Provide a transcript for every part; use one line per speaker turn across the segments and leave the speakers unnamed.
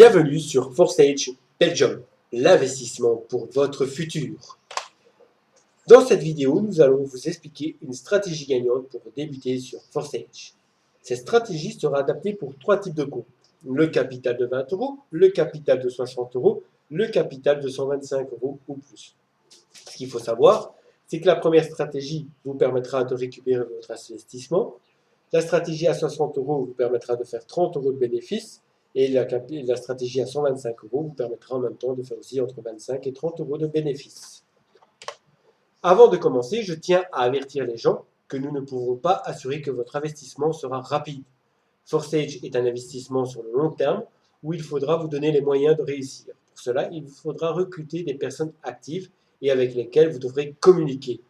Bienvenue sur Forsage Belgium, l'investissement pour votre futur. Dans cette vidéo, nous allons vous expliquer une stratégie gagnante pour débuter sur Forsage. Cette stratégie sera adaptée pour trois types de comptes. Le capital de 20 €, le capital de 60 €, le capital de 125 € ou plus. Ce qu'il faut savoir, c'est que la première stratégie vous permettra de récupérer votre investissement. La stratégie à 60 € vous permettra de faire 30 € de bénéfices. Et la stratégie à 125 € vous permettra en même temps de faire aussi entre 25 et 30 € de bénéfices. Avant de commencer, je tiens à avertir les gens que nous ne pouvons pas assurer que votre investissement sera rapide. Forsage est un investissement sur le long terme où il faudra vous donner les moyens de réussir. Pour cela, il vous faudra recruter des personnes actives et avec lesquelles vous devrez communiquer.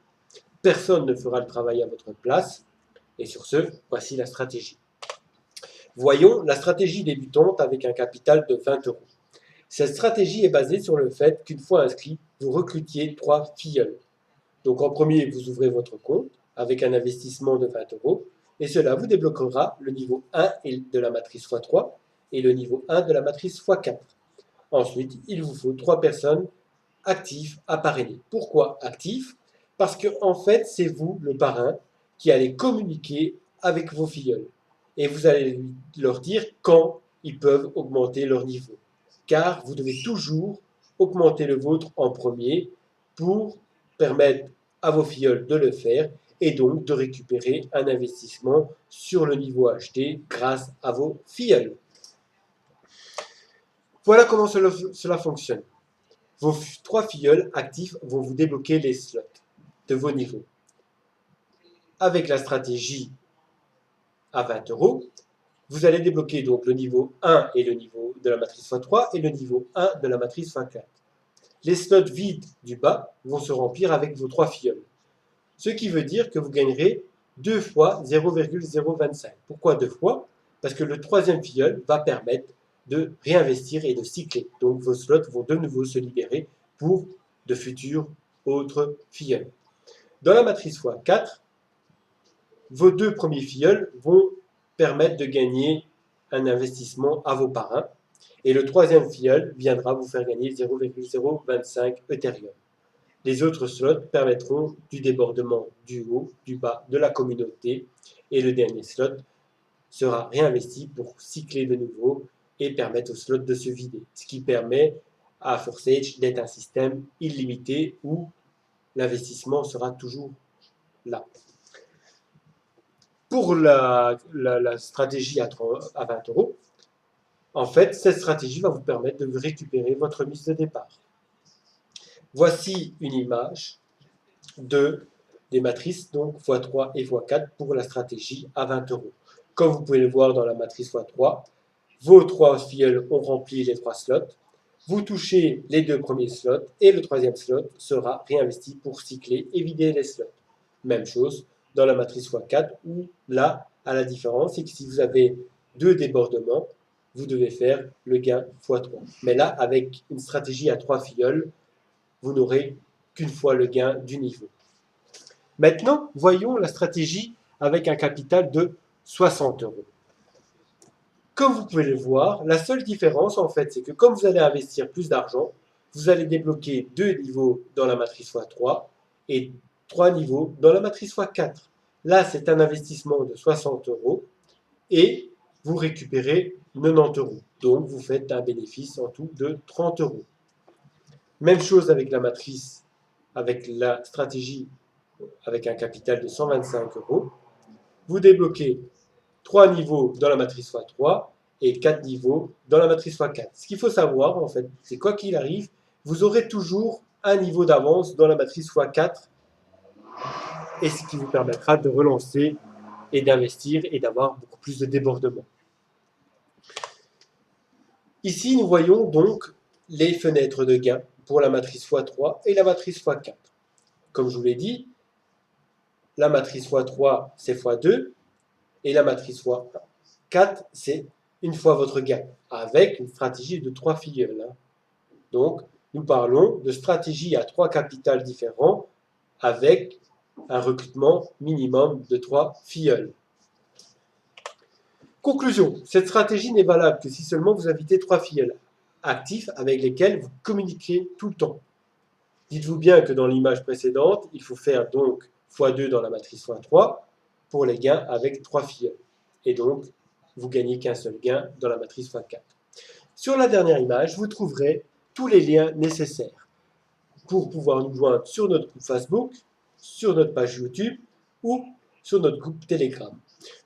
Personne ne fera le travail à votre place. Et sur ce, voici la stratégie. Voyons la stratégie débutante avec un capital de 20 €. Cette stratégie est basée sur le fait qu'une fois inscrit, vous recrutiez 3 filleuls. Donc en premier, vous ouvrez votre compte avec un investissement de 20 € et cela vous débloquera le niveau 1 de la matrice x3 et le niveau 1 de la matrice x4. Ensuite, il vous faut 3 personnes actives à parrainer. Pourquoi actifs? Parce que en fait, c'est vous, le parrain, qui allez communiquer avec vos filleuls. Et vous allez leur dire quand ils peuvent augmenter leur niveau. Car vous devez toujours augmenter le vôtre en premier pour permettre à vos filleuls de le faire et donc de récupérer un investissement sur le niveau acheté grâce à vos filleuls. Voilà comment cela fonctionne. Vos 3 filleuls actifs vont vous débloquer les slots de vos niveaux. Avec la stratégie à 20 €, vous allez débloquer donc le niveau 1 et le niveau de la matrice x3 et le niveau 1 de la matrice x4. Les slots vides du bas vont se remplir avec vos 3 filleuls. Ce qui veut dire que vous gagnerez 2 fois 0,025. Pourquoi 2 fois? Parce que le troisième filleul va permettre de réinvestir et de cycler. Donc vos slots vont de nouveau se libérer pour de futurs autres filleuls. Dans la matrice x4, vos 2 premiers filleuls vont permettre de gagner un investissement à vos parrains. Et le troisième filleul viendra vous faire gagner 0,025 Ethereum. Les autres slots permettront du débordement du haut, du bas, de la communauté. Et le dernier slot sera réinvesti pour cycler de nouveau et permettre au slot de se vider. Ce qui permet à Forsage d'être un système illimité où l'investissement sera toujours là. Pour la stratégie à 20 €, en fait, cette stratégie va vous permettre de récupérer votre mise de départ. Voici une image des matrices donc x3 et x4 pour la stratégie à 20 €. Comme vous pouvez le voir dans la matrice x3, vos 3 filleuls ont rempli les 3 slots. Vous touchez les 2 premiers slots et le troisième slot sera réinvesti pour cycler et vider les slots. Même chose dans la matrice x4 où là, à la différence, c'est que si vous avez 2 débordements, vous devez faire le gain x3. Mais là, avec une stratégie à 3 filleuls, vous n'aurez qu'une fois le gain du niveau. Maintenant, voyons la stratégie avec un capital de 60 €. Comme vous pouvez le voir, la seule différence en fait, c'est que comme vous allez investir plus d'argent, vous allez débloquer 2 niveaux dans la matrice x3 et 3 niveaux dans la matrice x4. Là, c'est un investissement de 60 € et vous récupérez 90 €. Donc, vous faites un bénéfice en tout de 30 €. Même chose avec la matrice, avec la stratégie avec un capital de 125 €. Vous débloquez 3 niveaux dans la matrice x3 et 4 niveaux dans la matrice x4. Ce qu'il faut savoir, en fait, c'est quoi qu'il arrive, vous aurez toujours un niveau d'avance dans la matrice x4 et ce qui vous permettra de relancer et d'investir et d'avoir beaucoup plus de débordements. Ici, nous voyons donc les fenêtres de gain pour la matrice x3 et la matrice x4. Comme je vous l'ai dit, la matrice x3, c'est x2, et la matrice x4, c'est une fois votre gain, avec une stratégie de 3 filleuls. Donc, nous parlons de stratégie à 3 capitals différents, avec un recrutement minimum de 3 filleuls. Conclusion, cette stratégie n'est valable que si seulement vous invitez 3 filleuls actifs avec lesquels vous communiquez tout le temps. Dites-vous bien que dans l'image précédente, il faut faire donc x2 dans la matrice x3 pour les gains avec 3 filleuls. Et donc, vous gagnez qu'un seul gain dans la matrice x4. Sur la dernière image, vous trouverez tous les liens nécessaires pour pouvoir nous joindre sur notre groupe Facebook, sur notre page YouTube ou sur notre groupe Telegram.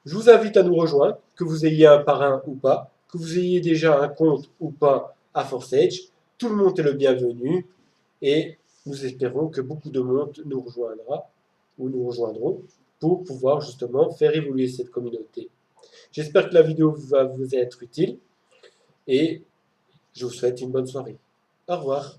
Je vous invite à nous rejoindre, que vous ayez un parrain ou pas, que vous ayez déjà un compte ou pas à ForceEdge. Tout le monde est le bienvenu et nous espérons que beaucoup de monde nous rejoindra ou nous rejoindront pour pouvoir justement faire évoluer cette communauté. J'espère que la vidéo va vous être utile et je vous souhaite une bonne soirée. Au revoir.